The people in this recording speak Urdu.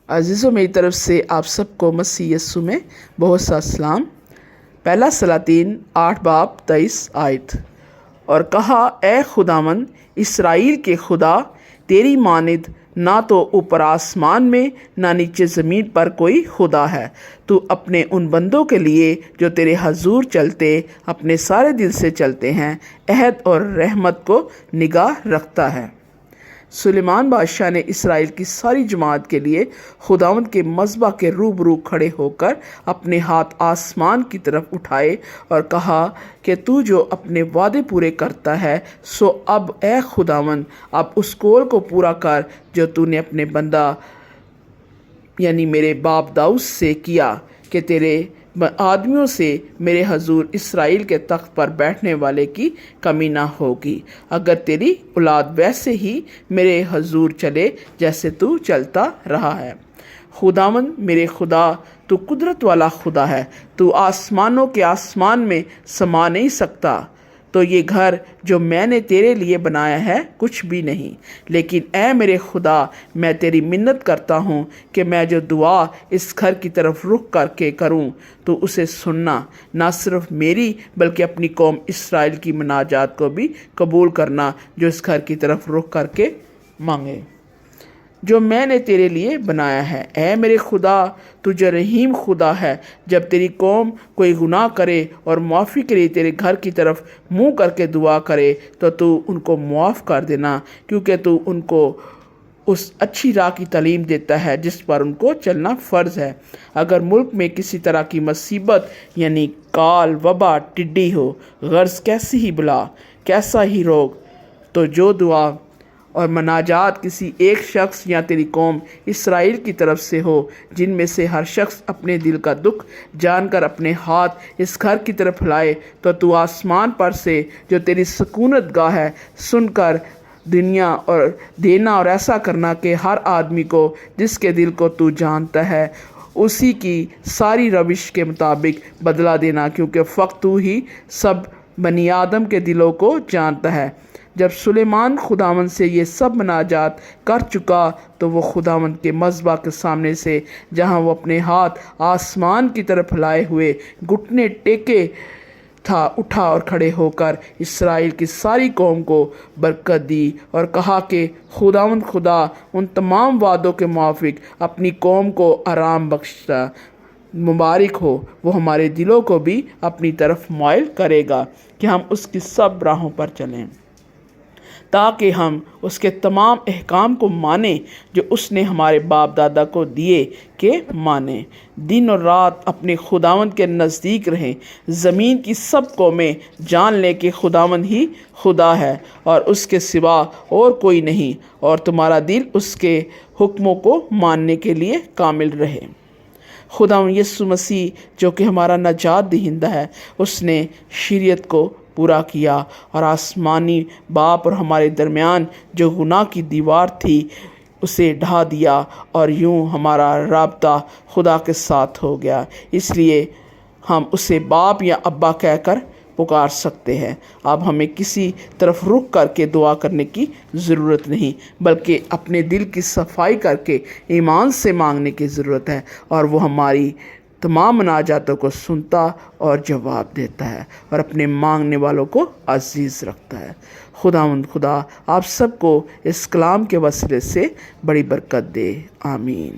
عزیزوں، میری طرف سے آپ سب کو مسیح یسوع میں بہت سا سلام۔ پہلا سلاطین 8 باب 23 آیت۔ اور کہا، اے خداوند اسرائیل کے خدا، تیری مانند نہ تو اوپر آسمان میں نہ نیچے زمین پر کوئی خدا ہے۔ تو اپنے ان بندوں کے لیے جو تیرے حضور چلتے اپنے سارے دل سے چلتے ہیں عہد اور رحمت کو نگاہ رکھتا ہے۔ سلیمان بادشاہ نے اسرائیل کی ساری جماعت کے لیے خداوند کے مذبح کے روبرو کھڑے ہو کر اپنے ہاتھ آسمان کی طرف اٹھائے اور کہا کہ تو جو اپنے وعدے پورے کرتا ہے، سو اب اے خداوند اب اس قول کو پورا کر جو تو نے اپنے بندہ یعنی میرے باپ داؤد سے کیا کہ تیرے آدمیوں سے میرے حضور اسرائیل کے تخت پر بیٹھنے والے کی کمی نہ ہوگی، اگر تیری اولاد ویسے ہی میرے حضور چلے جیسے تو چلتا رہا ہے۔ خداوند میرے خدا، تو قدرت والا خدا ہے، تو آسمانوں کے آسمان میں سما نہیں سکتا، تو یہ گھر جو میں نے تیرے لیے بنایا ہے کچھ بھی نہیں۔ لیکن اے میرے خدا، میں تیری منت کرتا ہوں کہ میں جو دعا اس گھر کی طرف رخ کر کے کروں تو اسے سننا، نہ صرف میری بلکہ اپنی قوم اسرائیل کی مناجات کو بھی قبول کرنا جو اس گھر کی طرف رخ کر کے مانگے جو میں نے تیرے لیے بنایا ہے۔ اے میرے خدا، تو جو رحیم خدا ہے، جب تیری قوم کوئی گناہ کرے اور معافی کے لیے تیرے گھر کی طرف منہ کر کے دعا کرے تو ان کو معاف کر دینا، کیونکہ تو ان کو اس اچھی راہ کی تعلیم دیتا ہے جس پر ان کو چلنا فرض ہے۔ اگر ملک میں کسی طرح کی مصیبت یعنی کال، وبا، ٹڈی ہو، غرض کیسی ہی بلا، کیسا ہی روگ، تو جو دعا اور مناجات کسی ایک شخص یا تیری قوم اسرائیل کی طرف سے ہو، جن میں سے ہر شخص اپنے دل کا دکھ جان کر اپنے ہاتھ اس گھر کی طرف پھیلائے، تو آسمان پر سے جو تیری سکونت گاہ ہے سن کر دنیا اور دینا اور ایسا کرنا کہ ہر آدمی کو جس کے دل کو تو جانتا ہے اسی کی ساری روش کے مطابق بدلہ دینا، کیونکہ فقط تو ہی سب بنی آدم کے دلوں کو جانتا ہے۔ جب سلیمان خداوند سے یہ سب مناجات کر چکا تو وہ خداوند کے مذبح کے سامنے سے جہاں وہ اپنے ہاتھ آسمان کی طرف پھیلائے ہوئے گھٹنے ٹیکے تھا اٹھا اور کھڑے ہو کر اسرائیل کی ساری قوم کو برکت دی اور کہا کہ خداوند خدا ان تمام وعدوں کے موافق اپنی قوم کو آرام بخشتا مبارک ہو، وہ ہمارے دلوں کو بھی اپنی طرف مائل کرے گا کہ ہم اس کی سب راہوں پر چلیں، تاکہ ہم اس کے تمام احکام کو مانیں جو اس نے ہمارے باپ دادا کو دیے کہ مانیں، دن اور رات اپنے خداوند کے نزدیک رہیں، زمین کی سب قومیں جان لیں کہ خداوند ہی خدا ہے اور اس کے سوا اور کوئی نہیں، اور تمہارا دل اس کے حکموں کو ماننے کے لیے کامل رہے۔ خداوند یسوع مسیح جو کہ ہمارا نجات دہندہ ہے، اس نے شریعت کو پورا کیا اور آسمانی باپ اور ہمارے درمیان جو گناہ کی دیوار تھی اسے ڈھا دیا، اور یوں ہمارا رابطہ خدا کے ساتھ ہو گیا۔ اس لیے ہم اسے باپ یا ابا کہہ کر پکار سکتے ہیں۔ اب ہمیں کسی طرف رخ کر کے دعا کرنے کی ضرورت نہیں، بلکہ اپنے دل کی صفائی کر کے ایمان سے مانگنے کی ضرورت ہے، اور وہ ہماری تمام مناجاتوں کو سنتا اور جواب دیتا ہے اور اپنے مانگنے والوں کو عزیز رکھتا ہے۔ خداوند خدا آپ سب کو اس کلام کے وسیلے سے بڑی برکت دے، آمین۔